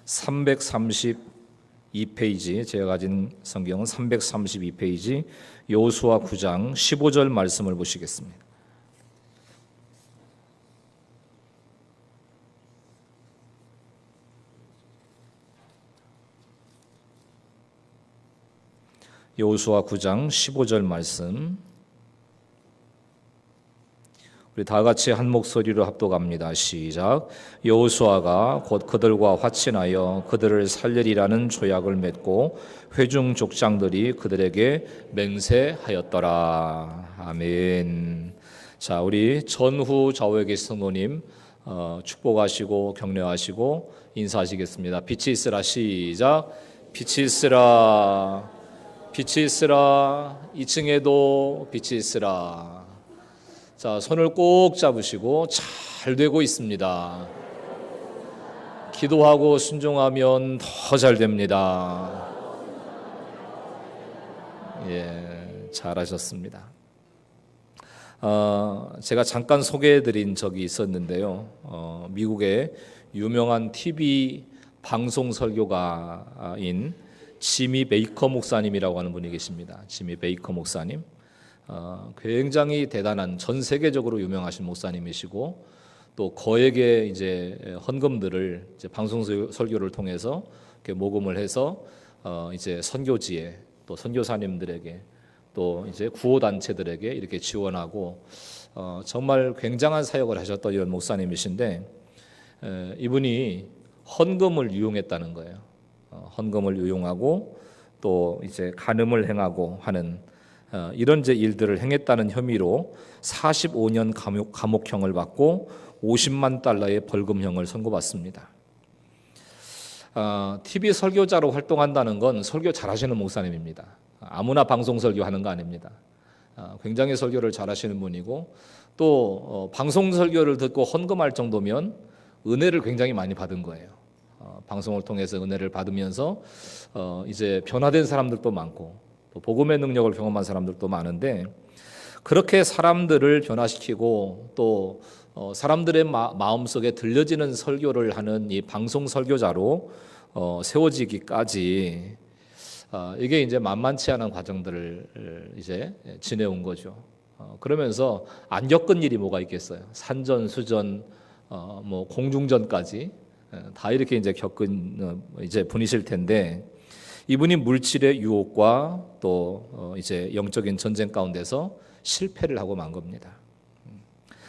332페이지, 제가 가진 성경은 332페이지 여호수아 9장 15절 말씀을 보시겠습니다. 여호수아 9장 15절 말씀, 우리 다 같이 한 목소리로 합독합니다. 시작. 여호수아가 곧 그들과 화친하여 그들을 살리리라는 조약을 맺고 회중 족장들이 그들에게 맹세하였더라. 아멘. 자, 우리 전후 좌우에 계신 성도님 축복하시고 격려하시고 인사하시겠습니다. 빛이 있으라. 시작. 빛이 있으라. 빛이 있으라. 2층에도 빛이 있으라. 자, 손을 꼭 잡으시고 잘 되고 있습니다. 기도하고 순종하면 더 잘 됩니다. 예, 잘하셨습니다. 제가 잠깐 소개해드린 적이 있었는데요. 미국의 유명한 TV 방송 설교가인 지미 베이커 목사님이라고 하는 분이 계십니다. 지미 베이커 목사님. 굉장히 대단한, 전 세계적으로 유명하신 목사님이시고, 또 거액의 이제 헌금들을 이제 방송 설교를 통해서 이렇게 모금을 해서 이제 선교지에, 또 선교사님들에게, 또 이제 구호 단체들에게 이렇게 지원하고 정말 굉장한 사역을 하셨던 이런 목사님이신데, 이분이 헌금을 유용했다는 거예요. 헌금을 유용하고 또 이제 간음을 행하고 하는 이런 이제 일들을 행했다는 혐의로 45년 감옥형을 받고 50만 달러의 벌금형을 선고받습니다. TV 설교자로 활동한다는 건 설교 잘하시는 목사님입니다. 아무나 방송 설교하는 거 아닙니다. 굉장히 설교를 잘하시는 분이고, 또 방송 설교를 듣고 헌금할 정도면 은혜를 굉장히 많이 받은 거예요. 방송을 통해서 은혜를 받으면서 이제 변화된 사람들도 많고, 또 복음의 능력을 경험한 사람들도 많은데, 그렇게 사람들을 변화시키고 또 사람들의 마음속에 들려지는 설교를 하는 이 방송 설교자로 세워지기까지 이게 이제 만만치 않은 과정들을 이제 지내온 거죠. 그러면서 안 겪은 일이 뭐가 있겠어요? 산전수전, 뭐 공중전까지 다 이렇게 이제 겪은 이제 분이실 텐데, 이분이 물질의 유혹과 또 이제 영적인 전쟁 가운데서 실패를 하고 만 겁니다.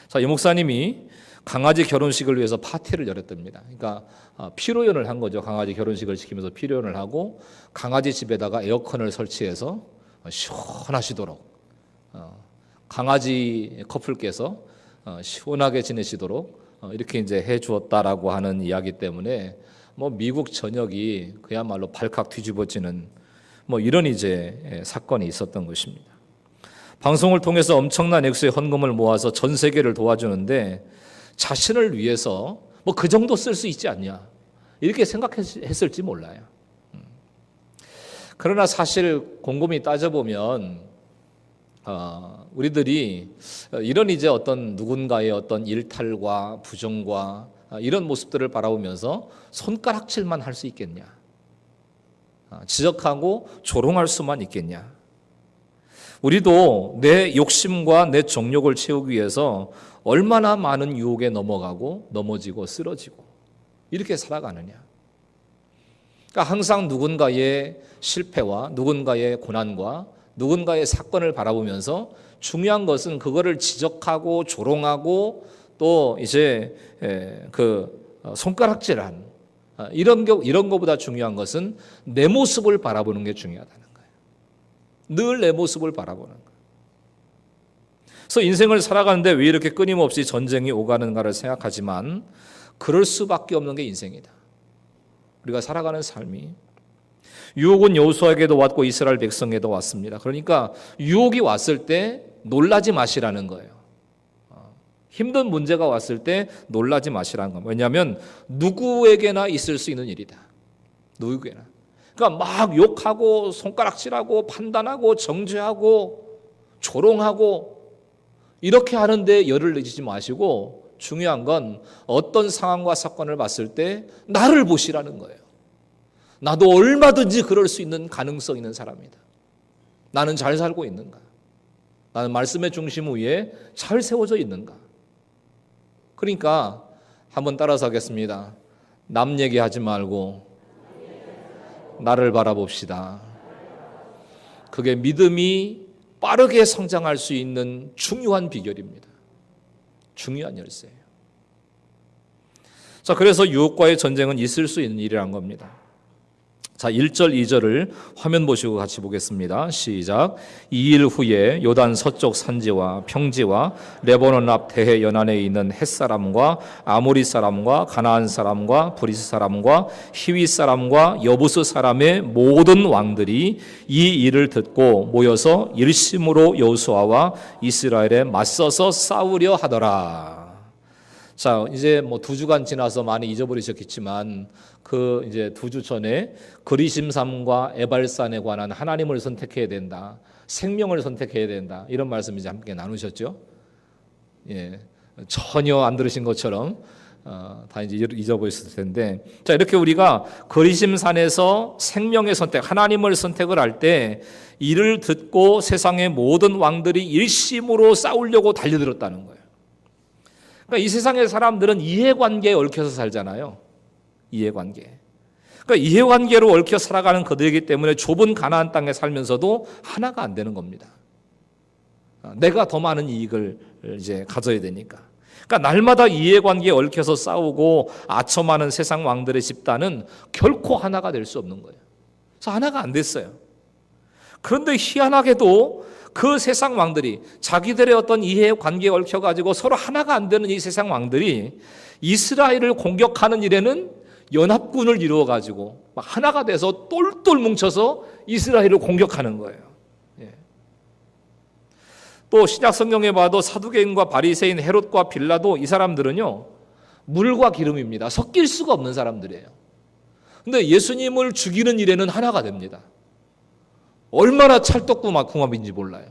자, 이 목사님이 강아지 결혼식을 위해서 파티를 열었답니다. 그러니까 피로연을 한 거죠. 강아지 결혼식을 시키면서 피로연을 하고 강아지 집에다가 에어컨을 설치해서 시원하시도록, 강아지 커플께서 시원하게 지내시도록 이렇게 이제 해 주었다라고 하는 이야기 때문에 뭐 미국 전역이 그야말로 발칵 뒤집어지는 뭐 이런 이제 사건이 있었던 것입니다. 방송을 통해서 엄청난 액수의 헌금을 모아서 전 세계를 도와주는데, 자신을 위해서 뭐 그 정도 쓸 수 있지 않냐 이렇게 생각했을지 몰라요. 그러나 사실 곰곰이 따져보면 우리들이 이런 이제 어떤 누군가의 어떤 일탈과 부정과 이런 모습들을 바라보면서 손가락질만 할 수 있겠냐, 지적하고 조롱할 수만 있겠냐. 우리도 내 욕심과 내 정욕을 채우기 위해서 얼마나 많은 유혹에 넘어가고 넘어지고 쓰러지고 이렇게 살아가느냐. 그러니까 항상 누군가의 실패와 누군가의 고난과 누군가의 사건을 바라보면서 중요한 것은 그거를 지적하고 조롱하고 또 이제 그 손가락질한 이런 것보다 중요한 것은 내 모습을 바라보는 게 중요하다는 거예요. 늘 내 모습을 바라보는 거예요. 그래서 인생을 살아가는데 왜 이렇게 끊임없이 전쟁이 오가는가를 생각하지만 그럴 수밖에 없는 게 인생이다. 우리가 살아가는 삶이. 유혹은 여호수아에게도 왔고 이스라엘 백성에도 왔습니다. 그러니까 유혹이 왔을 때 놀라지 마시라는 거예요. 힘든 문제가 왔을 때 놀라지 마시라는 겁니다. 왜냐하면 누구에게나 있을 수 있는 일이다. 누구에게나. 그러니까 막 욕하고 손가락질하고 판단하고 정죄하고 조롱하고 이렇게 하는데 열을 내지 마시고 중요한 건 어떤 상황과 사건을 봤을 때 나를 보시라는 거예요. 나도 얼마든지 그럴 수 있는 가능성 있는 사람이다. 나는 잘 살고 있는가? 나는 말씀의 중심 위에 잘 세워져 있는가? 그러니까 한번 따라서 하겠습니다. 남 얘기하지 말고 나를 바라봅시다. 그게 믿음이 빠르게 성장할 수 있는 중요한 비결입니다. 중요한 열쇠예요. 자, 그래서 유혹과의 전쟁은 있을 수 있는 일이란 겁니다. 자, 1절, 2절을 화면 보시고 같이 보겠습니다. 시작. 2일 후에 요단 서쪽 산지와 평지와 레바논 앞 대해 연안에 있는 헷사람과 아모리 사람과 가나안 사람과 브리스 사람과 히위 사람과 여부스 사람의 모든 왕들이 이 일을 듣고 모여서 일심으로 여호수아와 이스라엘에 맞서서 싸우려 하더라. 자, 이제 뭐 2주간 지나서 많이 잊어버리셨겠지만 그 이제 2주 전에 그리심산과 에발산에 관한 하나님을 선택해야 된다, 생명을 선택해야 된다, 이런 말씀 이제 함께 나누셨죠. 예, 전혀 안 들으신 것처럼 다 이제 잊어버렸을 텐데, 자, 이렇게 우리가 그리심산에서 생명의 선택, 하나님을 선택을 할 때 이를 듣고 세상의 모든 왕들이 일심으로 싸우려고 달려들었다는 거예요. 그러니까 이 세상의 사람들은 이해관계에 얽혀서 살잖아요. 이해관계. 그러니까 이해관계로 얽혀 살아가는 그들이기 때문에 좁은 가나안 땅에 살면서도 하나가 안 되는 겁니다. 내가 더 많은 이익을 이제 가져야 되니까. 그러니까 날마다 이해관계에 얽혀서 싸우고 아첨하는 세상 왕들의 집단은 결코 하나가 될 수 없는 거예요. 그래서 하나가 안 됐어요. 그런데 희한하게도 그 세상 왕들이 자기들의 어떤 이해관계에 얽혀가지고 서로 하나가 안 되는 이 세상 왕들이 이스라엘을 공격하는 일에는 연합군을 이루어가지고 막 하나가 돼서 똘똘 뭉쳐서 이스라엘을 공격하는 거예요. 예. 또 신약 성경에 봐도 사두개인과 바리새인 헤롯과 빌라도 이 사람들은요, 물과 기름입니다. 섞일 수가 없는 사람들이에요. 근데 예수님을 죽이는 일에는 하나가 됩니다. 얼마나 찰떡궁합인지 몰라요.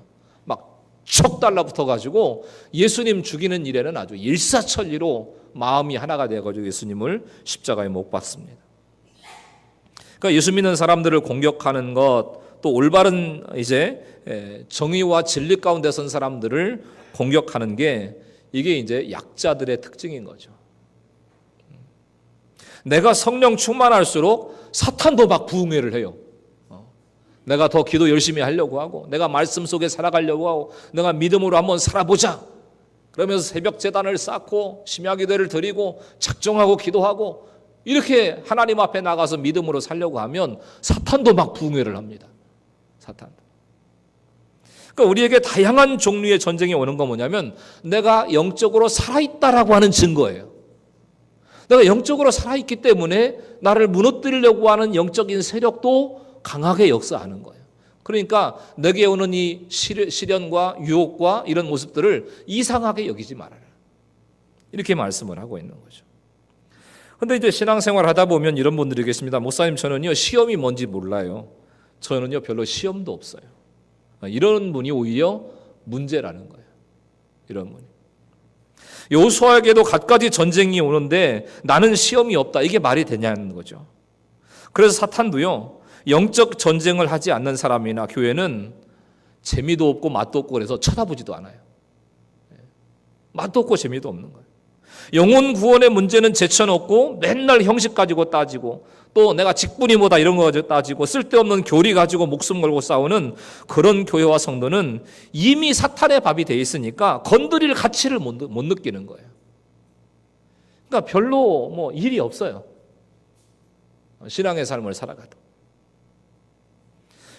막 척 달라붙어가지고 예수님 죽이는 일에는 아주 일사천리로 마음이 하나가 되어가지고 예수님을 십자가에 못 박습니다. 그러니까 예수 믿는 사람들을 공격하는 것, 또 올바른 이제 정의와 진리 가운데 선 사람들을 공격하는 게 이게 이제 약자들의 특징인 거죠. 내가 성령 충만할수록 사탄도 막 부흥회를 해요. 내가 더 기도 열심히 하려고 하고, 내가 말씀 속에 살아가려고 하고, 내가 믿음으로 한번 살아보자 그러면서 새벽 제단을 쌓고 심야기도를 드리고 작정하고 기도하고 이렇게 하나님 앞에 나가서 믿음으로 살려고 하면 사탄도 막 부흥회를 합니다. 사탄도. 그러니까 우리에게 다양한 종류의 전쟁이 오는 건 뭐냐면 내가 영적으로 살아있다라고 하는 증거예요. 내가 영적으로 살아있기 때문에 나를 무너뜨리려고 하는 영적인 세력도 강하게 역사하는 거예요. 그러니까 내게 오는 이 시련과 유혹과 이런 모습들을 이상하게 여기지 말아라. 이렇게 말씀을 하고 있는 거죠. 그런데 이제 신앙생활 하다 보면 이런 분들이 계십니다. 목사님, 저는요 시험이 뭔지 몰라요. 저는요 별로 시험도 없어요. 이런 분이 오히려 문제라는 거예요. 이런 분이. 여호수아에게도 갖가지 전쟁이 오는데 나는 시험이 없다. 이게 말이 되냐는 거죠. 그래서 사탄도요, 영적 전쟁을 하지 않는 사람이나 교회는 재미도 없고 맛도 없고 그래서 쳐다보지도 않아요. 맛도 없고 재미도 없는 거예요. 영혼 구원의 문제는 제쳐놓고 맨날 형식 가지고 따지고 또 내가 직분이 뭐다 이런 거 가지고 따지고 쓸데없는 교리 가지고 목숨 걸고 싸우는 그런 교회와 성도는 이미 사탄의 밥이 돼 있으니까 건드릴 가치를 못 느끼는 거예요. 그러니까 별로 뭐 일이 없어요. 신앙의 삶을 살아가도.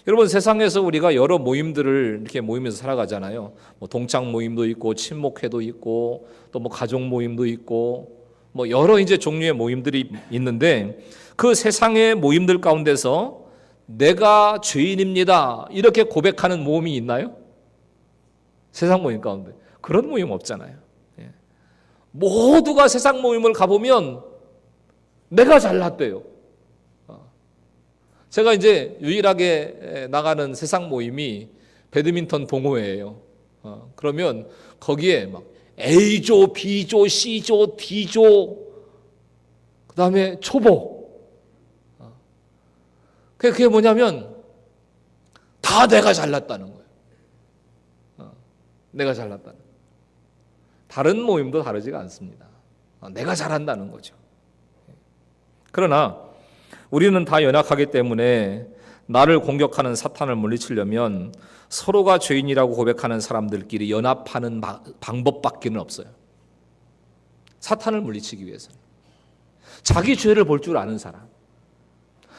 여러분, 세상에서 우리가 여러 모임들을 이렇게 모이면서 살아가잖아요. 뭐 동창 모임도 있고 친목회도 있고 또 뭐 가족 모임도 있고 뭐 여러 이제 종류의 모임들이 있는데 그 세상의 모임들 가운데서 내가 죄인입니다 이렇게 고백하는 모임이 있나요? 세상 모임 가운데 그런 모임 없잖아요. 모두가 세상 모임을 가보면 내가 잘났대요. 제가 이제 유일하게 나가는 세상 모임이 배드민턴 동호회예요. 그러면 거기에 막 A조, B조, C조, D조, 그 다음에 초보. 그게 뭐냐면 다 내가 잘났다는 거예요. 내가 잘났다는. 다른 모임도 다르지가 않습니다. 내가 잘한다는 거죠. 그러나 우리는 다 연약하기 때문에 나를 공격하는 사탄을 물리치려면 서로가 죄인이라고 고백하는 사람들끼리 연합하는 방법밖에는 없어요. 사탄을 물리치기 위해서는 자기 죄를 볼 줄 아는 사람,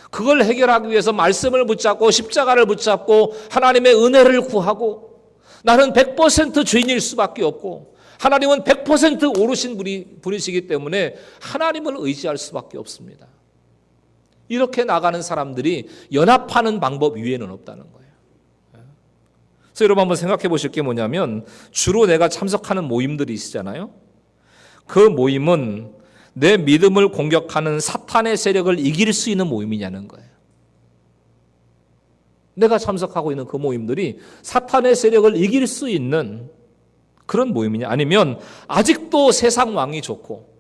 그걸 해결하기 위해서 말씀을 붙잡고 십자가를 붙잡고 하나님의 은혜를 구하고, 나는 100% 죄인일 수밖에 없고 하나님은 100% 오르신 분이시기 때문에 하나님을 의지할 수밖에 없습니다. 이렇게 나가는 사람들이 연합하는 방법 위에는 없다는 거예요. 그래서 여러분 한번 생각해 보실 게 뭐냐면, 주로 내가 참석하는 모임들이 있잖아요. 그 모임은 내 믿음을 공격하는 사탄의 세력을 이길 수 있는 모임이냐는 거예요. 내가 참석하고 있는 그 모임들이 사탄의 세력을 이길 수 있는 그런 모임이냐, 아니면 아직도 세상 왕이 좋고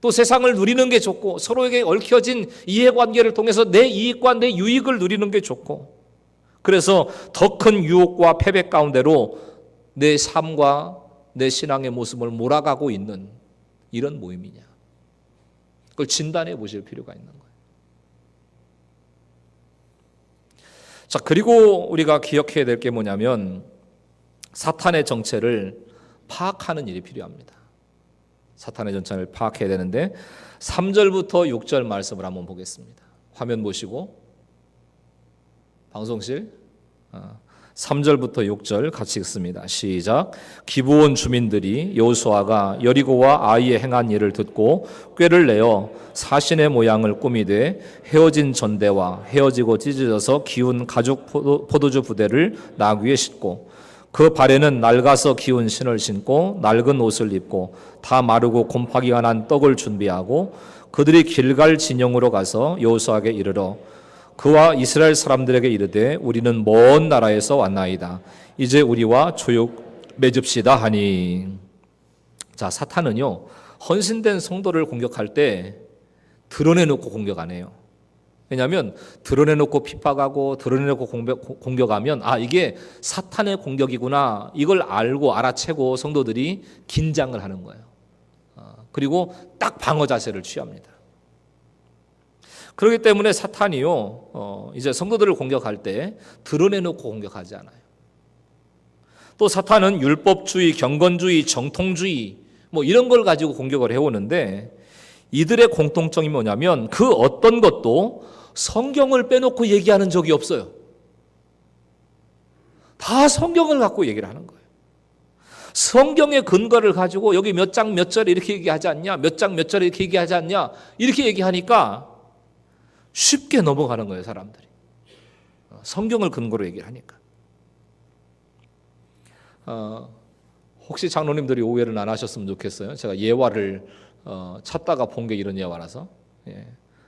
또 세상을 누리는 게 좋고 서로에게 얽혀진 이해관계를 통해서 내 이익과 내 유익을 누리는 게 좋고, 그래서 더 큰 유혹과 패배 가운데로 내 삶과 내 신앙의 모습을 몰아가고 있는 이런 모임이냐, 그걸 진단해 보실 필요가 있는 거예요. 자, 그리고 우리가 기억해야 될 게 뭐냐면 사탄의 정체를 파악하는 일이 필요합니다. 사탄의 정체를 파악해야 되는데 3절부터 6절 말씀을 한번 보겠습니다. 화면 보시고 방송실 3절부터 6절 같이 읽습니다. 시작. 기브온 주민들이 여호수아가 여리고와 아이에 행한 일을 듣고 꾀를 내어 사신의 모양을 꾸미되 헤어진 전대와 헤어지고 찢어져서 기운 가죽 포도주 부대를 나귀에 싣고 그 발에는 낡아서 기운 신을 신고 낡은 옷을 입고 다 마르고 곰팡이가 난 떡을 준비하고 그들이 길갈 진영으로 가서 여호수아에게 이르러 그와 이스라엘 사람들에게 이르되 우리는 먼 나라에서 왔나이다. 이제 우리와 조육 맺읍시다 하니. 자, 사탄은요 헌신된 성도를 공격할 때 드러내놓고 공격 안 해요. 왜냐하면 드러내놓고 핍박하고 드러내놓고 공격하면 이게 사탄의 공격이구나, 이걸 알고 알아채고 성도들이 긴장을 하는 거예요. 그리고 딱 방어 자세를 취합니다. 그렇기 때문에 사탄이요 이제 성도들을 공격할 때 드러내놓고 공격하지 않아요. 또 사탄은 율법주의, 경건주의, 정통주의 뭐 이런 걸 가지고 공격을 해오는데, 이들의 공통점이 뭐냐면 그 어떤 것도 성경을 빼놓고 얘기하는 적이 없어요. 다 성경을 갖고 얘기를 하는 거예요. 성경의 근거를 가지고 여기 몇 장 몇 절에 이렇게 얘기하지 않냐, 몇 장 몇 절에 이렇게 얘기하지 않냐, 이렇게 얘기하니까 쉽게 넘어가는 거예요, 사람들이. 성경을 근거로 얘기를 하니까. 혹시 장로님들이 오해를 안 하셨으면 좋겠어요. 제가 예화를 찾다가 본 게 이런 예화라서.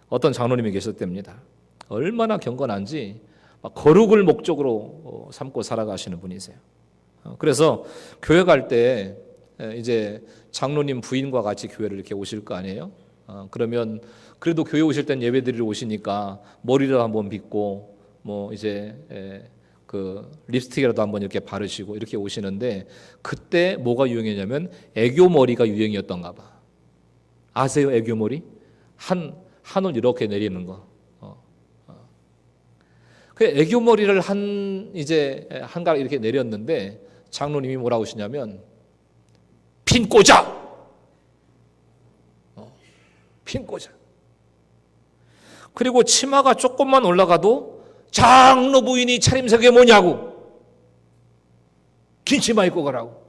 어떤 장로님이 계셨답니다. 얼마나 경건한지 막 거룩을 목적으로 삼고 살아가시는 분이세요. 그래서 교회 갈 때 이제 장로님 부인과 같이 교회를 이렇게 오실 거 아니에요? 그러면 그래도 교회 오실 땐 예배드리러 오시니까 머리를 한번 빗고 뭐 이제 그 립스틱이라도 한번 이렇게 바르시고 이렇게 오시는데, 그때 뭐가 유행이냐면 애교 머리가 유행이었던가 봐. 아세요? 애교 머리? 한올 이렇게 내리는 거. 그 애교 머리를 한가닥 이렇게 내렸는데 장로님이 뭐라고 하시냐면 핀 꽂아. 핀 꽂아. 그리고 치마가 조금만 올라가도 장로 부인이 차림새가 뭐냐고, 긴 치마 입고 가라고.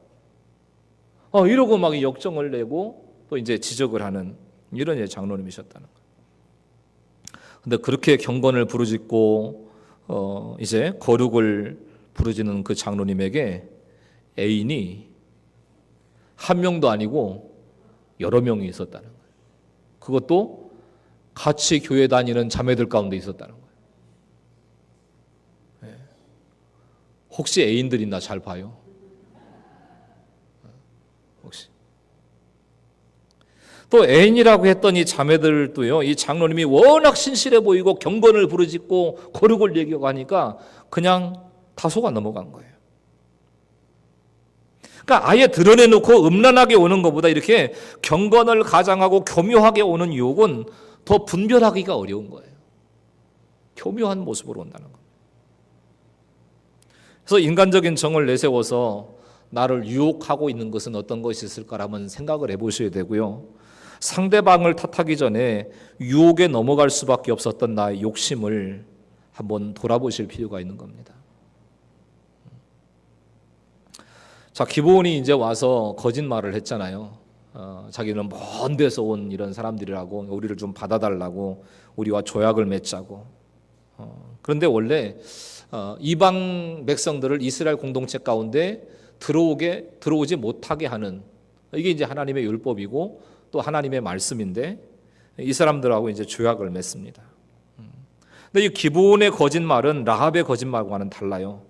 이러고 막 역정을 내고 또 이제 지적을 하는 이런 장로님이셨다는 거예요. 근데 그렇게 경건을 부르짖고 이제 거룩을 부르짖는 그 장로님에게 애인이 한 명도 아니고 여러 명이 있었다는 거예요. 그것도 같이 교회 다니는 자매들 가운데 있었다는 거예요. 혹시 애인들 있나 잘 봐요. 또 애인이라고 했던 이 자매들도요, 이 장로님이 워낙 신실해 보이고 경건을 부르짖고 거룩을 얘기하니까 그냥 다 속아 넘어간 거예요. 그러니까 아예 드러내놓고 음란하게 오는 것보다 이렇게 경건을 가장하고 교묘하게 오는 유혹은 더 분별하기가 어려운 거예요. 교묘한 모습으로 온다는 겁니다. 그래서 인간적인 정을 내세워서 나를 유혹하고 있는 것은 어떤 것이 있을까 한번 생각을 해보셔야 되고요. 상대방을 탓하기 전에 유혹에 넘어갈 수밖에 없었던 나의 욕심을 한번 돌아보실 필요가 있는 겁니다. 자, 기브온이 이제 와서 거짓말을 했잖아요. 자기는 먼 데서 온 이런 사람들이라고, 우리를 좀 받아달라고, 우리와 조약을 맺자고. 그런데 원래 이방 백성들을 이스라엘 공동체 가운데 들어오지 못하게 하는, 이게 이제 하나님의 율법이고 또 하나님의 말씀인데, 이 사람들하고 이제 조약을 맺습니다. 근데 이 기브온의 거짓말은 라합의 거짓말과는 달라요.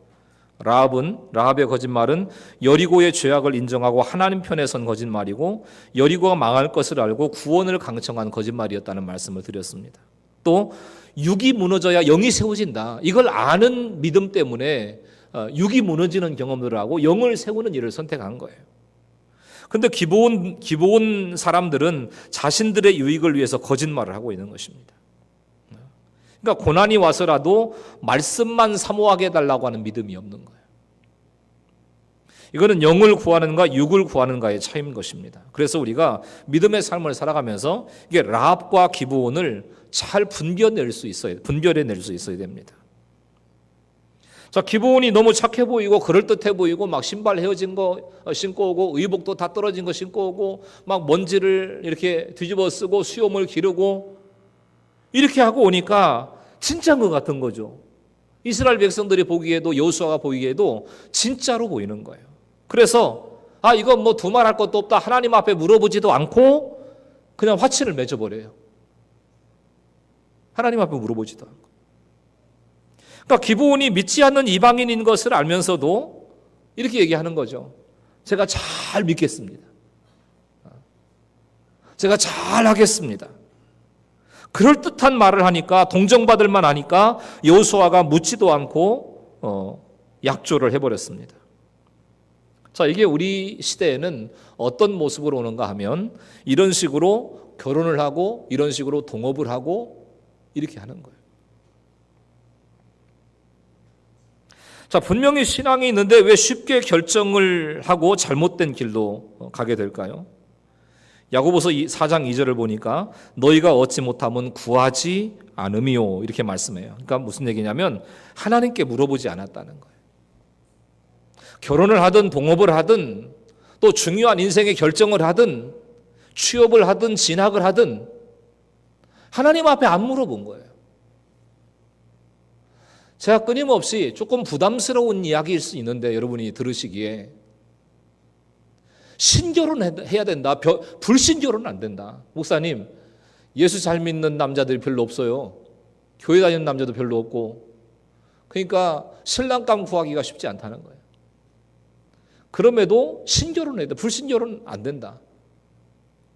라합의 거짓말은 여리고의 죄악을 인정하고 하나님 편에 선 거짓말이고, 여리고가 망할 것을 알고 구원을 강청한 거짓말이었다는 말씀을 드렸습니다. 또 육이 무너져야 영이 세워진다, 이걸 아는 믿음 때문에 육이 무너지는 경험들을 하고 영을 세우는 일을 선택한 거예요. 그런데 기브온 사람들은 자신들의 유익을 위해서 거짓말을 하고 있는 것입니다. 그러니까 고난이 와서라도 말씀만 사모하게 해달라고 하는 믿음이 없는 거예요. 이거는 영을 구하는가 육을 구하는가의 차이인 것입니다. 그래서 우리가 믿음의 삶을 살아가면서 이게 라합과 기브온을 잘 분별해낼 수 있어야 됩니다. 자, 기브온이 너무 착해 보이고 그럴듯해 보이고 막 신발 헤어진 거 신고 오고 의복도 다 떨어진 거 신고 오고 막 먼지를 이렇게 뒤집어 쓰고 수염을 기르고 이렇게 하고 오니까 진짜인 것 같은 거죠. 이스라엘 백성들이 보기에도, 여호수아가 보기에도 진짜로 보이는 거예요. 그래서 이건 뭐 두말할 것도 없다, 하나님 앞에 물어보지도 않고 그냥 화친을 맺어버려요. 하나님 앞에 물어보지도 않고. 그러니까 기브온이 믿지 않는 이방인인 것을 알면서도 이렇게 얘기하는 거죠. 제가 잘 믿겠습니다. 제가 잘 하겠습니다. 그럴듯한 말을 하니까, 동정받을 만 하니까 여호수아가 묻지도 않고 약조를 해버렸습니다. 자, 이게 우리 시대에는 어떤 모습으로 오는가 하면 이런 식으로 결혼을 하고 이런 식으로 동업을 하고 이렇게 하는 거예요. 자, 분명히 신앙이 있는데 왜 쉽게 결정을 하고 잘못된 길로 가게 될까요? 야고보서 4장 2절을 보니까 너희가 얻지 못함은 구하지 않음이요, 이렇게 말씀해요. 그러니까 무슨 얘기냐면 하나님께 물어보지 않았다는 거예요. 결혼을 하든 동업을 하든 또 중요한 인생의 결정을 하든 취업을 하든 진학을 하든 하나님 앞에 안 물어본 거예요. 제가 끊임없이 조금 부담스러운 이야기일 수 있는데 여러분이 들으시기에 신결혼 해야 된다, 불신결혼은 안 된다. 목사님, 예수 잘 믿는 남자들이 별로 없어요. 교회 다니는 남자도 별로 없고, 그러니까 신랑감 구하기가 쉽지 않다는 거예요. 그럼에도 신결혼해야 돼, 불신결혼은 안 된다,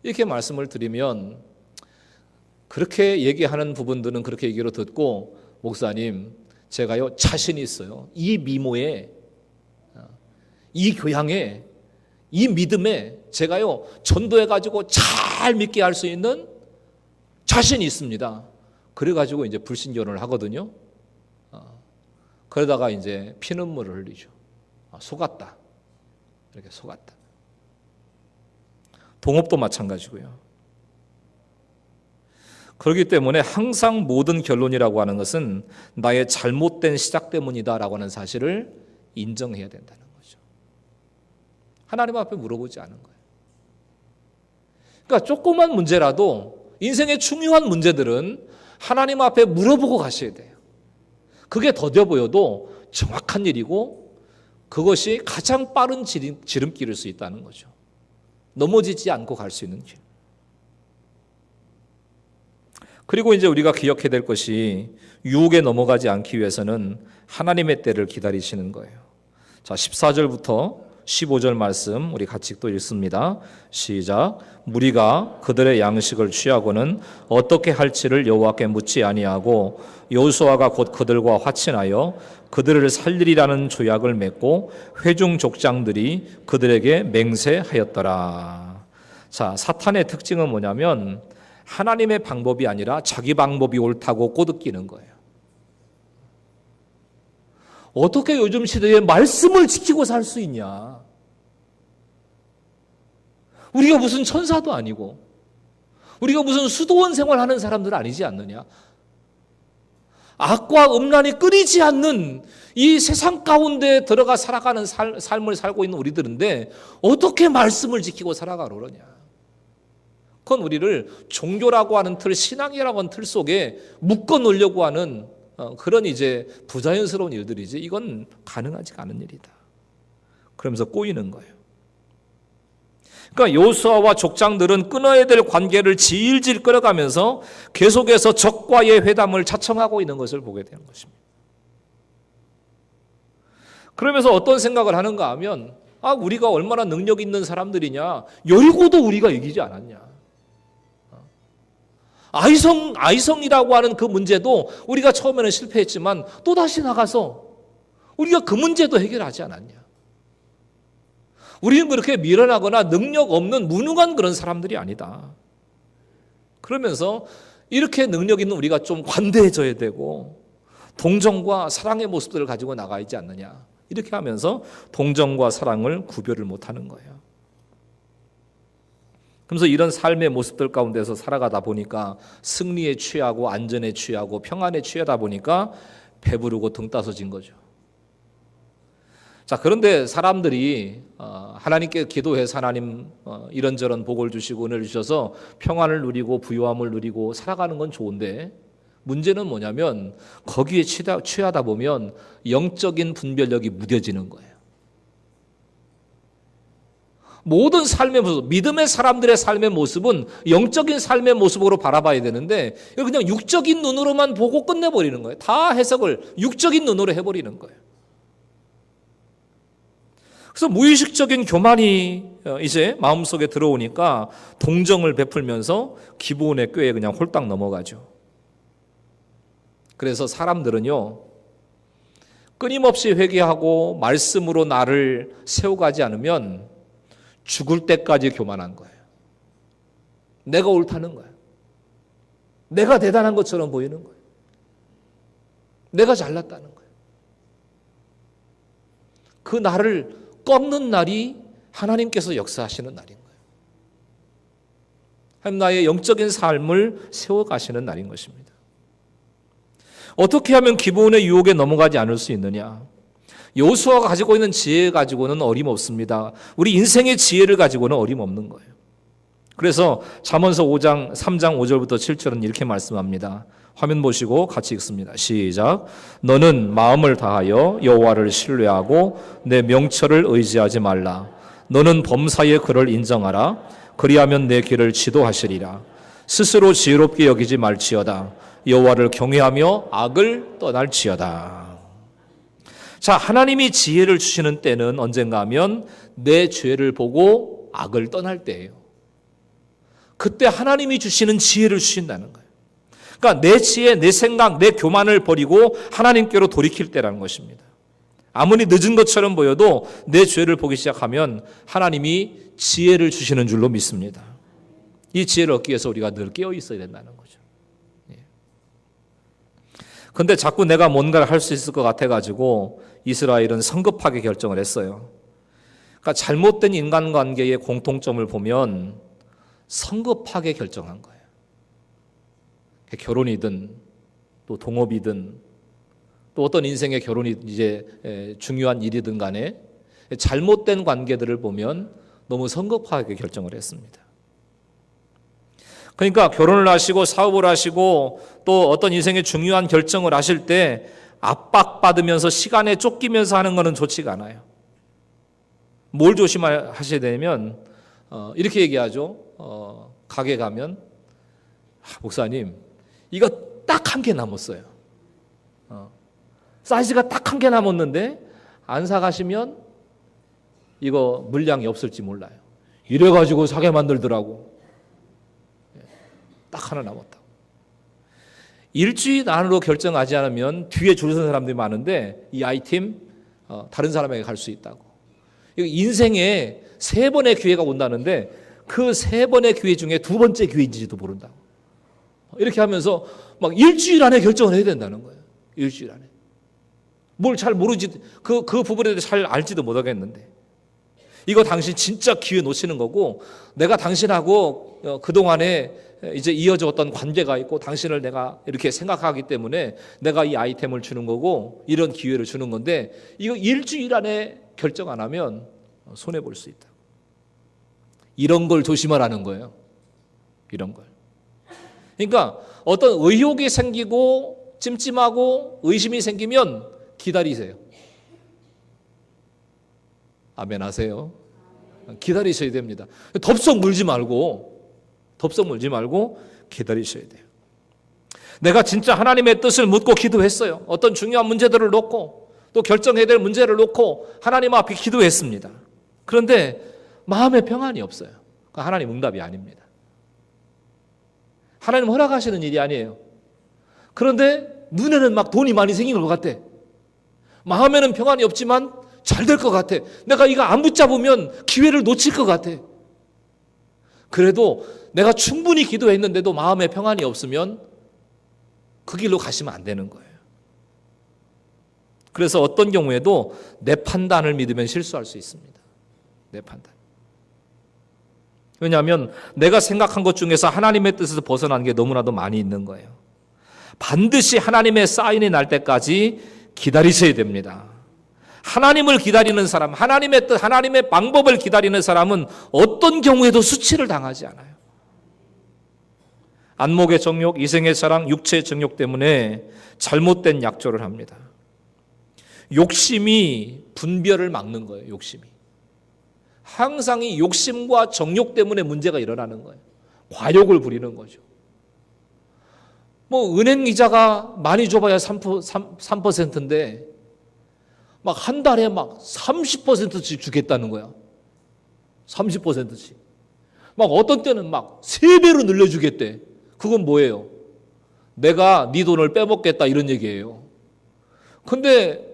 이렇게 말씀을 드리면 그렇게 얘기하는 부분들은 그렇게 얘기로 듣고, 목사님 제가요 자신이 있어요, 이 미모에, 이 교양에, 이 믿음에 제가요 전도해가지고 잘 믿게 할 수 있는 자신이 있습니다. 그래가지고 이제 불신결혼을 하거든요. 그러다가 이제 피눈물을 흘리죠. 속았다, 이렇게 속았다. 동업도 마찬가지고요. 그렇기 때문에 항상 모든 결론이라고 하는 것은 나의 잘못된 시작 때문이다라고 하는 사실을 인정해야 된다는 거죠. 하나님 앞에 물어보지 않은 거예요. 그러니까 조그만 문제라도, 인생의 중요한 문제들은 하나님 앞에 물어보고 가셔야 돼요. 그게 더뎌 보여도 정확한 일이고 그것이 가장 빠른 지름길일 수 있다는 거죠. 넘어지지 않고 갈 수 있는 길. 그리고 이제 우리가 기억해야 될 것이, 유혹에 넘어가지 않기 위해서는 하나님의 때를 기다리시는 거예요. 자, 14절부터 15절 말씀 우리 같이 또 읽습니다. 시작. 무리가 그들의 양식을 취하고는 어떻게 할지를 여호와께 묻지 아니하고 여호수아가 곧 그들과 화친하여 그들을 살리리라는 조약을 맺고 회중 족장들이 그들에게 맹세하였더라. 자, 사탄의 특징은 뭐냐면 하나님의 방법이 아니라 자기 방법이 옳다고 꼬드기는 거예요. 어떻게 요즘 시대에 말씀을 지키고 살 수 있냐? 우리가 무슨 천사도 아니고 우리가 무슨 수도원 생활하는 사람들 아니지 않느냐? 악과 음란이 끊이지 않는 이 세상 가운데 들어가 살아가는 삶을 살고 있는 우리들인데 어떻게 말씀을 지키고 살아가려냐? 그건 우리를 종교라고 하는 틀, 신앙이라고 하는 틀 속에 묶어 놓으려고 하는 그런 이제 부자연스러운 일들이지 이건 가능하지 않은 일이다. 그러면서 꼬이는 거예요. 그러니까 여호수아와 족장들은 끊어야 될 관계를 질질 끌어가면서 계속해서 적과의 회담을 자청하고 있는 것을 보게 되는 것입니다. 그러면서 어떤 생각을 하는가 하면 우리가 얼마나 능력 있는 사람들이냐. 여리고도 우리가 이기지 않았냐. 아이성이라고 하는 그 문제도 우리가 처음에는 실패했지만 또다시 나가서 우리가 그 문제도 해결하지 않았냐. 우리는 그렇게 미련하거나 능력 없는 무능한 그런 사람들이 아니다. 그러면서 이렇게 능력 있는 우리가 좀 관대해져야 되고 동정과 사랑의 모습들을 가지고 나가야 하지 않느냐. 이렇게 하면서 동정과 사랑을 구별을 못하는 거예요. 그래서 이런 삶의 모습들 가운데서 살아가다 보니까 승리에 취하고 안전에 취하고 평안에 취하다 보니까 배부르고 등 따서진 거죠. 자, 그런데 사람들이 하나님께 기도해서 하나님 이런저런 복을 주시고 은혜를 주셔서 평안을 누리고 부유함을 누리고 살아가는 건 좋은데 문제는 뭐냐면 거기에 취하다 보면 영적인 분별력이 무뎌지는 거예요. 모든 삶의 모습, 믿음의 사람들의 삶의 모습은 영적인 삶의 모습으로 바라봐야 되는데 그냥 육적인 눈으로만 보고 끝내버리는 거예요. 다 해석을 육적인 눈으로 해버리는 거예요. 그래서 무의식적인 교만이 이제 마음속에 들어오니까 동정을 베풀면서 기브온의 꾀에 그냥 홀딱 넘어가죠. 그래서 사람들은요 끊임없이 회개하고 말씀으로 나를 세워가지 않으면 죽을 때까지 교만한 거예요. 내가 옳다는 거예요. 내가 대단한 것처럼 보이는 거예요. 내가 잘났다는 거예요. 그 나를 꺾는 날이 하나님께서 역사하시는 날인 거예요. 하나님 나의 영적인 삶을 세워가시는 날인 것입니다. 어떻게 하면 기브온의 유혹에 넘어가지 않을 수 있느냐? 여호수아가 가지고 있는 지혜 가지고는 어림없습니다. 우리 인생의 지혜를 가지고는 어림없는 거예요. 그래서 잠언서 5장 3장 5절부터 7절은 이렇게 말씀합니다. 화면 보시고 같이 읽습니다. 시작. 너는 마음을 다하여 여호와를 신뢰하고 내 명철을 의지하지 말라. 너는 범사의 그를 인정하라. 그리하면 내 길을 지도하시리라. 스스로 지혜롭게 여기지 말지어다. 여호와를 경외하며 악을 떠날지어다. 자, 하나님이 지혜를 주시는 때는 언젠가 하면 내 죄를 보고 악을 떠날 때예요. 그때 하나님이 주시는 지혜를 주신다는 거예요. 그러니까 내 지혜, 내 생각, 내 교만을 버리고 하나님께로 돌이킬 때라는 것입니다. 아무리 늦은 것처럼 보여도 내 죄를 보기 시작하면 하나님이 지혜를 주시는 줄로 믿습니다. 이 지혜를 얻기 위해서 우리가 늘 깨어 있어야 된다는 거죠. 근데 자꾸 내가 뭔가를 할 수 있을 것 같아가지고 이스라엘은 성급하게 결정을 했어요. 그러니까 잘못된 인간관계의 공통점을 보면 성급하게 결정한 거예요. 결혼이든 또 동업이든 또 어떤 인생의 결혼이 이제 중요한 일이든 간에 잘못된 관계들을 보면 너무 성급하게 결정을 했습니다. 그러니까 결혼을 하시고 사업을 하시고 또 어떤 인생의 중요한 결정을 하실 때 압박받으면서 시간에 쫓기면서 하는 것은 좋지가 않아요. 뭘 조심하셔야 되냐면 이렇게 얘기하죠. 가게 가면 목사님 이거 딱 한 개 남았어요. 사이즈가 딱 한 개 남았는데 안 사가시면 이거 물량이 없을지 몰라요. 이래가지고 사게 만들더라고. 딱 하나 남았다. 일주일 안으로 결정하지 않으면 뒤에 줄 선 사람들이 많은데 이 아이템 다른 사람에게 갈 수 있다고. 인생에 3번의 기회가 온다는데 그 3번의 기회 중에 2번째 기회인지도 모른다고. 이렇게 하면서 막 일주일 안에 결정을 해야 된다는 거예요. 일주일 안에. 뭘 잘 모르지, 그 부분에 대해서 잘 알지도 못하겠는데. 이거 당신 진짜 기회 놓치는 거고, 내가 당신하고 그동안에 이제 이어져 왔던 관계가 있고 당신을 내가 이렇게 생각하기 때문에 내가 이 아이템을 주는 거고 이런 기회를 주는 건데 이거 일주일 안에 결정 안 하면 손해볼 수 있다. 이런 걸 조심하라는 거예요. 이런 걸. 그러니까 어떤 의혹이 생기고 찜찜하고 의심이 생기면 기다리세요. 아멘 하세요. 기다리셔야 됩니다. 덥석 물지 말고 기다리셔야 돼요. 내가 진짜 하나님의 뜻을 묻고 기도했어요. 어떤 중요한 문제들을 놓고 또 결정해야 될 문제를 놓고 하나님 앞에 기도했습니다. 그런데 마음에 평안이 없어요. 하나님 응답이 아닙니다. 하나님 허락하시는 일이 아니에요. 그런데 눈에는 막 돈이 많이 생긴 것 같아. 마음에는 평안이 없지만 잘 될 것 같아. 내가 이거 안 붙잡으면 기회를 놓칠 것 같아. 그래도 내가 충분히 기도했는데도 마음에 평안이 없으면 그 길로 가시면 안 되는 거예요. 그래서 어떤 경우에도 내 판단을 믿으면 실수할 수 있습니다. 내 판단. 왜냐하면 내가 생각한 것 중에서 하나님의 뜻에서 벗어나는 게 너무나도 많이 있는 거예요. 반드시 하나님의 사인이 날 때까지 기다리셔야 됩니다. 하나님을 기다리는 사람, 하나님의 뜻, 하나님의 방법을 기다리는 사람은 어떤 경우에도 수치를 당하지 않아요. 안목의 정욕, 이생의 사랑, 육체의 정욕 때문에 잘못된 약조를 합니다. 욕심이 분별을 막는 거예요. 욕심이. 항상 이 욕심과 정욕 때문에 문제가 일어나는 거예요. 과욕을 부리는 거죠. 뭐 은행 이자가 많이 줘봐야 3%인데 막 한 달에 막 30%씩 주겠다는 거야. 30%씩. 막 어떤 때는 막 3배로 늘려주겠대. 그건 뭐예요? 내가 네 돈을 빼먹겠다 이런 얘기예요. 근데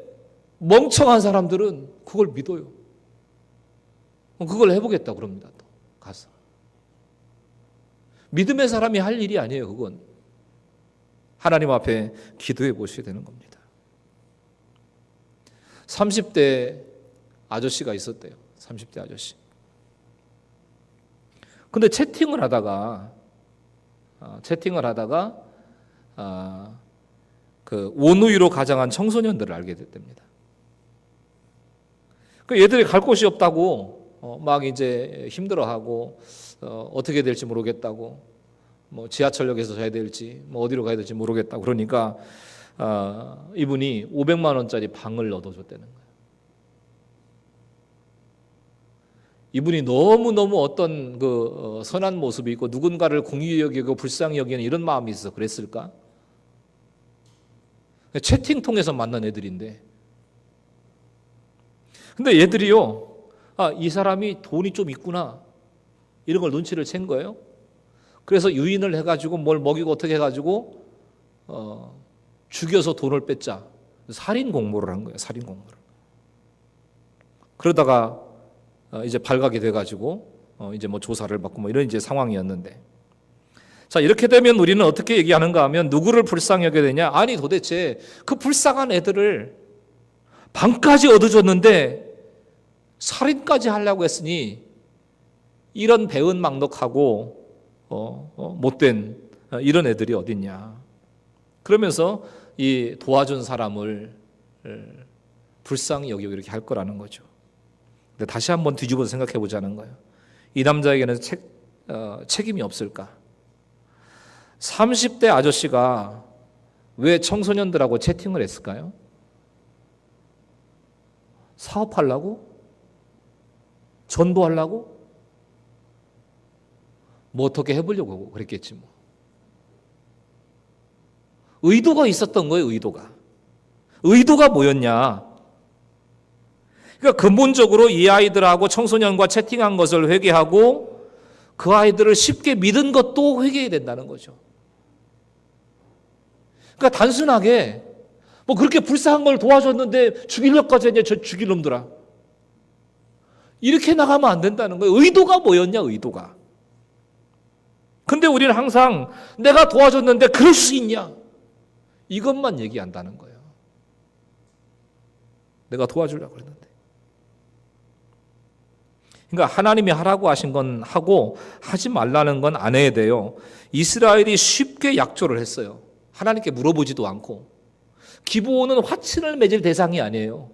멍청한 사람들은 그걸 믿어요. 그걸 해보겠다 그럽니다. 또 가서. 믿음의 사람이 할 일이 아니에요. 그건. 하나님 앞에 기도해 보셔야 되는 겁니다. 30대 아저씨가 있었대요. 30대 아저씨. 근데 채팅을 하다가 그 원우이로 가장한 청소년들을 알게 됐답니다. 그 얘들이 갈 곳이 없다고 막 이제 힘들어하고 어떻게 될지 모르겠다고 뭐 지하철역에서 자야 될지 뭐 어디로 가야 될지 모르겠다고 그러니까 이분이 500만 원짜리 방을 얻어줬다는 거예요. 이분이 너무너무 어떤 그 선한 모습이 있고 누군가를 공히 여기고 불쌍히 여기는 이런 마음이 있어서 그랬을까? 채팅 통해서 만난 애들인데 근데 얘들이요 이 사람이 돈이 좀 있구나 이런 걸 눈치를 챈 거예요. 그래서 유인을 해가지고 뭘 먹이고 어떻게 해가지고 죽여서 돈을 뺐자. 살인 공모를 한 거예요. 살인 공모를. 그러다가 이제 발각이 돼가지고 이제 뭐 조사를 받고 뭐 이런 이제 상황이었는데, 자 이렇게 되면 우리는 어떻게 얘기하는가 하면 누구를 불쌍히 여겨야 되냐? 아니 도대체 그 불쌍한 애들을 방까지 얻어줬는데 살인까지 하려고 했으니 이런 배은망덕하고 못된 이런 애들이 어딨냐? 그러면서 이 도와준 사람을 불쌍히 여기고 이렇게 할 거라는 거죠. 근데 다시 한번 뒤집어서 생각해 보자는 거예요. 이 남자에게는 책임이 없을까? 30대 아저씨가 왜 청소년들하고 채팅을 했을까요? 사업하려고? 전도하려고? 뭐 어떻게 해보려고 그랬겠지 뭐. 의도가 있었던 거예요. 의도가 뭐였냐? 그러니까 근본적으로 이 아이들하고 청소년과 채팅한 것을 회개하고 그 아이들을 쉽게 믿은 것도 회개해야 된다는 거죠. 그러니까 단순하게 뭐 그렇게 불쌍한 걸 도와줬는데 죽이려까지 했냐, 저 죽일 놈들아. 이렇게 나가면 안 된다는 거예요. 의도가 뭐였냐, 의도가. 근데 우리는 항상 내가 도와줬는데 그럴 수 있냐? 이것만 얘기한다는 거예요. 내가 도와주려고 그랬는데. 그러니까 하나님이 하라고 하신 건 하고 하지 말라는 건 안 해야 돼요. 이스라엘이 쉽게 약조를 했어요. 하나님께 물어보지도 않고. 기브온은 화친을 맺을 대상이 아니에요.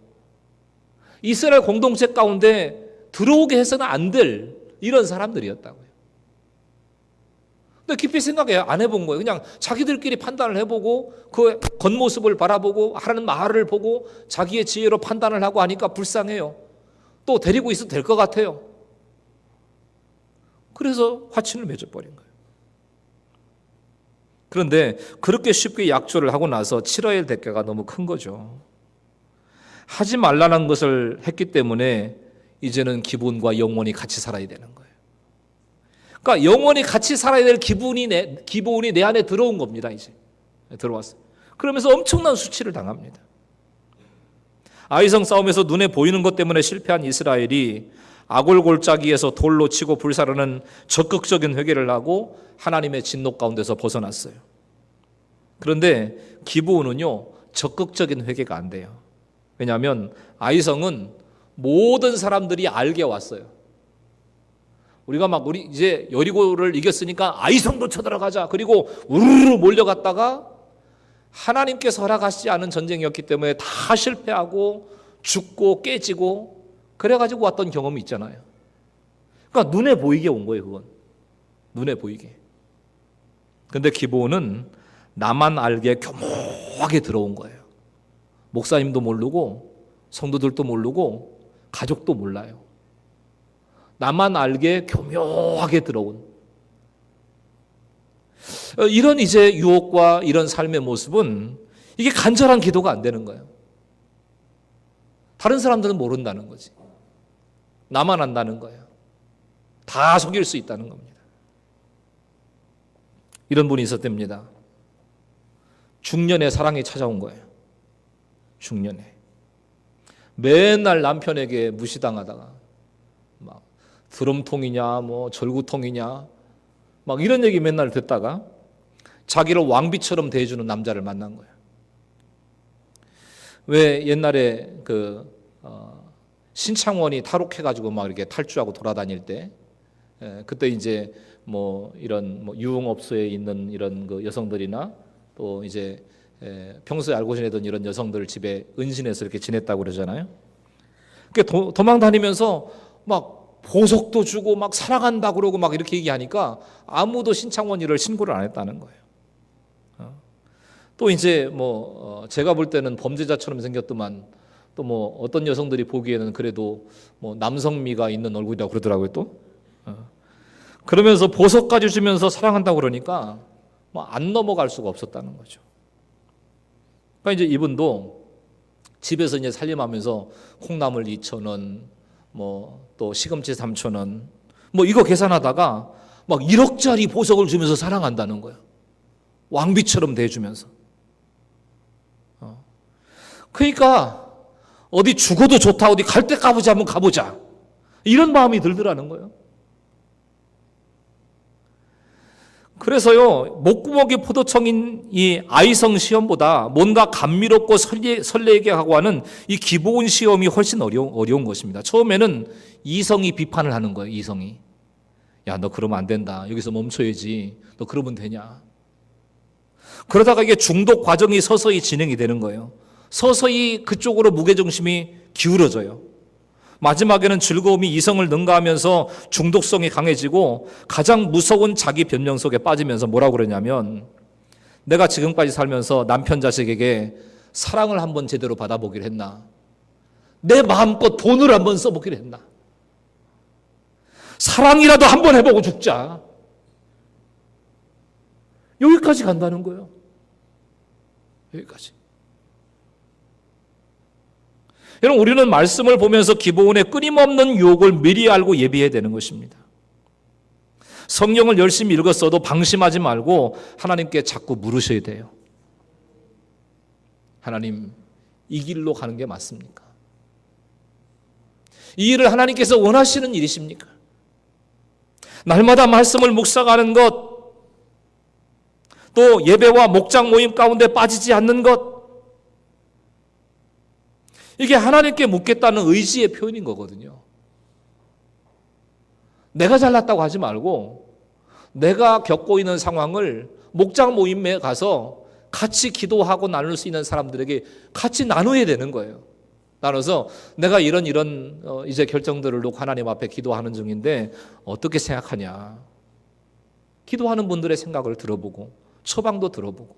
이스라엘 공동체 가운데 들어오게 해서는 안 될 이런 사람들이었다고요. 근데 깊이 생각해 안 해본 거예요. 그냥 자기들끼리 판단을 해보고 그 겉모습을 바라보고 하는 말을 보고 자기의 지혜로 판단을 하고 하니까 불쌍해요. 또 데리고 있어도 될 것 같아요. 그래서 화친을 맺어버린 거예요. 그런데 그렇게 쉽게 약조를 하고 나서 치러야 할 대가가 너무 큰 거죠. 하지 말라는 것을 했기 때문에 이제는 기분과 영혼이 같이 살아야 되는 거예요. 그러니까 영원히 같이 살아야 될 기분이 내 안에 들어온 겁니다. 이제 들어왔어요. 그러면서 엄청난 수치를 당합니다. 아이성 싸움에서 눈에 보이는 것 때문에 실패한 이스라엘이 아골골짜기에서 돌로 치고 불사르는 적극적인 회개를 하고 하나님의 진노 가운데서 벗어났어요. 그런데 기브온은요 적극적인 회개가 안 돼요. 왜냐하면 아이성은 모든 사람들이 알게 왔어요. 우리가 우리 이제 여리고를 이겼으니까 아이성도 쳐들어가자. 그리고 우르르 몰려갔다가 하나님께서 허락하시지 않은 전쟁이었기 때문에 다 실패하고 죽고 깨지고 그래가지고 왔던 경험이 있잖아요. 그러니까 눈에 보이게 온 거예요. 그건 눈에 보이게. 근데 기브온은 나만 알게 교묘하게 들어온 거예요. 목사님도 모르고 성도들도 모르고 가족도 몰라요. 나만 알게 교묘하게 들어온 이런 이제 유혹과 이런 삶의 모습은 이게 간절한 기도가 안 되는 거예요. 다른 사람들은 모른다는 거지. 나만 안다는 거예요. 다 속일 수 있다는 겁니다. 이런 분이 있었답니다. 중년의 사랑이 찾아온 거예요. 중년에. 맨날 남편에게 무시당하다가 막 드럼통이냐 뭐 절구통이냐 막 이런 얘기 맨날 듣다가 자기를 왕비처럼 대해주는 남자를 만난 거예요. 왜 옛날에 신창원이 탈옥해가지고 막 이렇게 탈주하고 돌아다닐 때 그때 이제 뭐 이런 유흥업소에 있는 이런 그 여성들이나 또 이제 평소에 알고 지내던 이런 여성들 집에 은신해서 이렇게 지냈다고 그러잖아요. 도망 다니면서 막 보석도 주고 막 사랑한다 그러고 막 이렇게 얘기하니까 아무도 신창원이를 신고를 안 했다는 거예요. 또 이제 제가 볼 때는 범죄자처럼 생겼더만 또 어떤 여성들이 보기에는 그래도 남성미가 있는 얼굴이라고 그러더라고요. 또 그러면서 보석까지 주면서 사랑한다고 그러니까 안 넘어갈 수가 없었다는 거죠. 그러니까 이제 이분도 집에서 이제 살림하면서 콩나물 2,000원, 또 시금치 3,000원, 이거 계산하다가 막 1억짜리 보석을 주면서 사랑한다는 거예요. 왕비처럼 대해주면서. 그러니까 어디 죽어도 좋다, 어디 갈 때 가보자, 한번 가보자. 이런 마음이 들더라는 거예요. 그래서요, 목구멍이 포도청인 이 아이성 시험보다 뭔가 감미롭고 설레게 하고 하는 이 기브온 시험이 훨씬 어려운 것입니다. 처음에는 이성이 비판을 하는 거예요, 이성이. 야, 너 그러면 안 된다. 여기서 멈춰야지. 너 그러면 되냐. 그러다가 이게 중독 과정이 서서히 진행이 되는 거예요. 서서히 그쪽으로 무게중심이 기울어져요. 마지막에는 즐거움이 이성을 능가하면서 중독성이 강해지고 가장 무서운 자기 변명 속에 빠지면서 뭐라고 그러냐면 내가 지금까지 살면서 남편 자식에게 사랑을 한번 제대로 받아보기를 했나? 내 마음껏 돈을 한번 써보기를 했나? 사랑이라도 한번 해보고 죽자. 여기까지 간다는 거예요. 여기까지. 여러분, 우리는 말씀을 보면서 기본의 끊임없는 유혹을 미리 알고 예비해야 되는 것입니다. 성경을 열심히 읽었어도 방심하지 말고 하나님께 자꾸 물으셔야 돼요. 하나님, 이 길로 가는 게 맞습니까? 이 일을 하나님께서 원하시는 일이십니까? 날마다 말씀을 묵상하는 것, 또 예배와 목장 모임 가운데 빠지지 않는 것, 이게 하나님께 묻겠다는 의지의 표현인 거거든요. 내가 잘났다고 하지 말고 내가 겪고 있는 상황을 목장 모임에 가서 같이 기도하고 나눌 수 있는 사람들에게 같이 나눠야 되는 거예요. 나눠서 내가 이런 이제 결정들을 놓고 하나님 앞에 기도하는 중인데 어떻게 생각하냐. 기도하는 분들의 생각을 들어보고 처방도 들어보고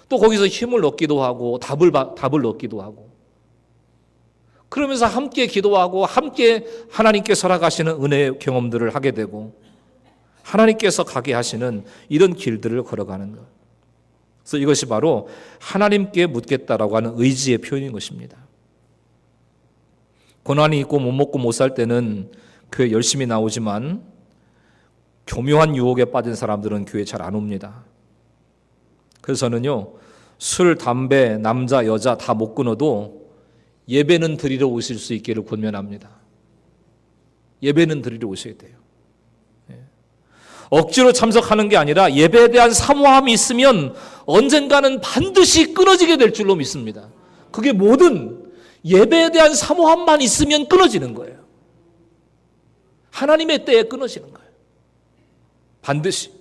또 거기서 힘을 얻기도 하고 답을 얻기도 하고 그러면서 함께 기도하고 함께 하나님께 살아가시는 은혜의 경험들을 하게 되고 하나님께서 가게 하시는 이런 길들을 걸어가는 것. 그래서 이것이 바로 하나님께 묻겠다라고 하는 의지의 표현인 것입니다. 고난이 있고 못 먹고 못 살 때는 교회 열심히 나오지만 교묘한 유혹에 빠진 사람들은 교회 잘 안 옵니다. 그래서 저는요, 술, 담배, 남자, 여자 다 못 끊어도 예배는 드리러 오실 수 있기를 권면합니다. 예배는 드리러 오셔야 돼요. 억지로 참석하는 게 아니라 예배에 대한 사모함이 있으면 언젠가는 반드시 끊어지게 될 줄로 믿습니다. 그게 모든 예배에 대한 사모함만 있으면 끊어지는 거예요. 하나님의 때에 끊어지는 거예요. 반드시.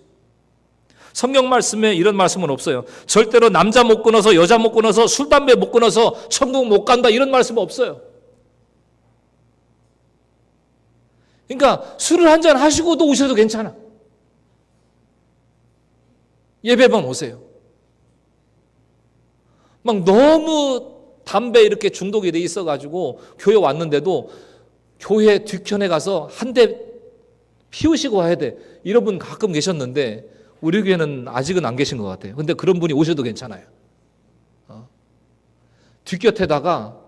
성경 말씀에 이런 말씀은 없어요. 절대로 남자 못 끊어서 여자 못 끊어서 술, 담배 못 끊어서 천국 못 간다 이런 말씀은 없어요. 그러니까 술을 한잔 하시고도 오셔도 괜찮아. 예배만 오세요. 막 너무 담배 이렇게 중독이 돼 있어가지고 교회 왔는데도 교회 뒤편에 가서 한 대 피우시고 와야 돼. 이런 분 가끔 계셨는데 우리 교회는 아직은 안 계신 것 같아요. 근데 그런 분이 오셔도 괜찮아요. 뒷곁에다가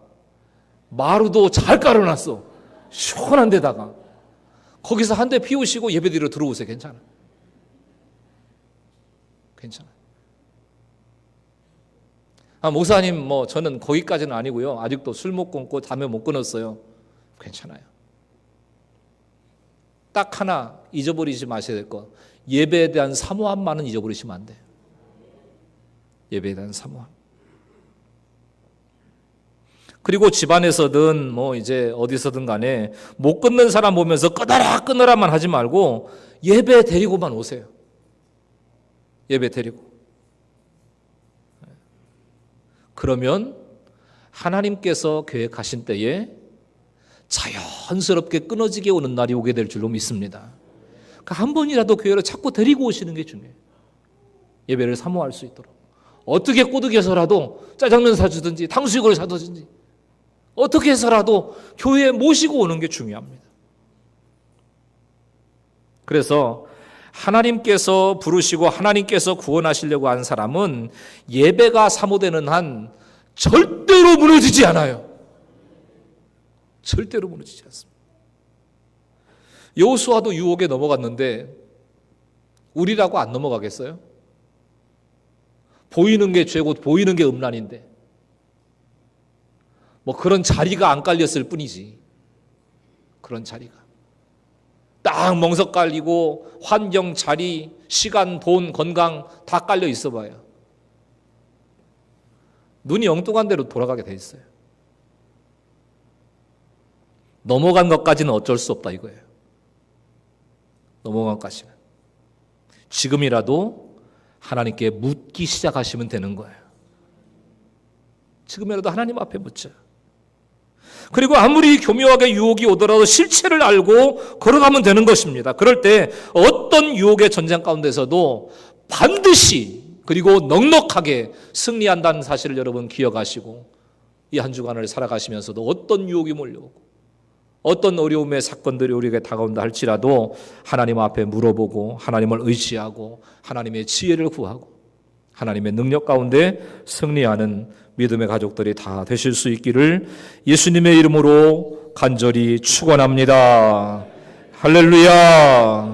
마루도 잘 깔아놨어. 시원한 데다가. 거기서 한 대 피우시고 예배드리러 들어오세요. 괜찮아. 괜찮아. 목사님, 저는 거기까지는 아니고요. 아직도 술 못 끊고 담배 못 끊었어요. 괜찮아요. 딱 하나 잊어버리지 마셔야 될 거. 예배에 대한 사모함만은 잊어버리시면 안 돼요. 예배에 대한 사모함. 그리고 집안에서든 이제 어디서든 간에 못 끊는 사람 보면서 끊어라만 하지 말고 예배 데리고만 오세요. 예배 데리고. 그러면 하나님께서 계획하신 때에 자연스럽게 끊어지게 오는 날이 오게 될 줄로 믿습니다. 그러니까 한 번이라도 교회로 자꾸 데리고 오시는 게 중요해요. 예배를 사모할 수 있도록. 어떻게 꼬드겨서라도 짜장면 사주든지 탕수육을 사주든지 어떻게 해서라도 교회에 모시고 오는 게 중요합니다. 그래서 하나님께서 부르시고 하나님께서 구원하시려고 한 사람은 예배가 사모되는 한 절대로 무너지지 않아요. 절대로 무너지지 않습니다. 여호수아도 유혹에 넘어갔는데 우리라고 안 넘어가겠어요? 보이는 게 죄고 보이는 게 음란인데 그런 자리가 안 깔렸을 뿐이지. 그런 자리가 딱 멍석 깔리고 환경, 자리, 시간, 돈, 건강 다 깔려 있어 봐요. 눈이 엉뚱한 대로 돌아가게 돼 있어요. 넘어간 것까지는 어쩔 수 없다 이거예요. 넘어간 것까지는. 지금이라도 하나님께 묻기 시작하시면 되는 거예요. 지금이라도 하나님 앞에 묻자. 그리고 아무리 교묘하게 유혹이 오더라도 실체를 알고 걸어가면 되는 것입니다. 그럴 때 어떤 유혹의 전쟁 가운데서도 반드시 그리고 넉넉하게 승리한다는 사실을 여러분 기억하시고 이 한 주간을 살아가시면서도 어떤 유혹이 몰려오고 어떤 어려움의 사건들이 우리에게 다가온다 할지라도 하나님 앞에 물어보고 하나님을 의지하고 하나님의 지혜를 구하고 하나님의 능력 가운데 승리하는 믿음의 가족들이 다 되실 수 있기를 예수님의 이름으로 간절히 축원합니다. 할렐루야.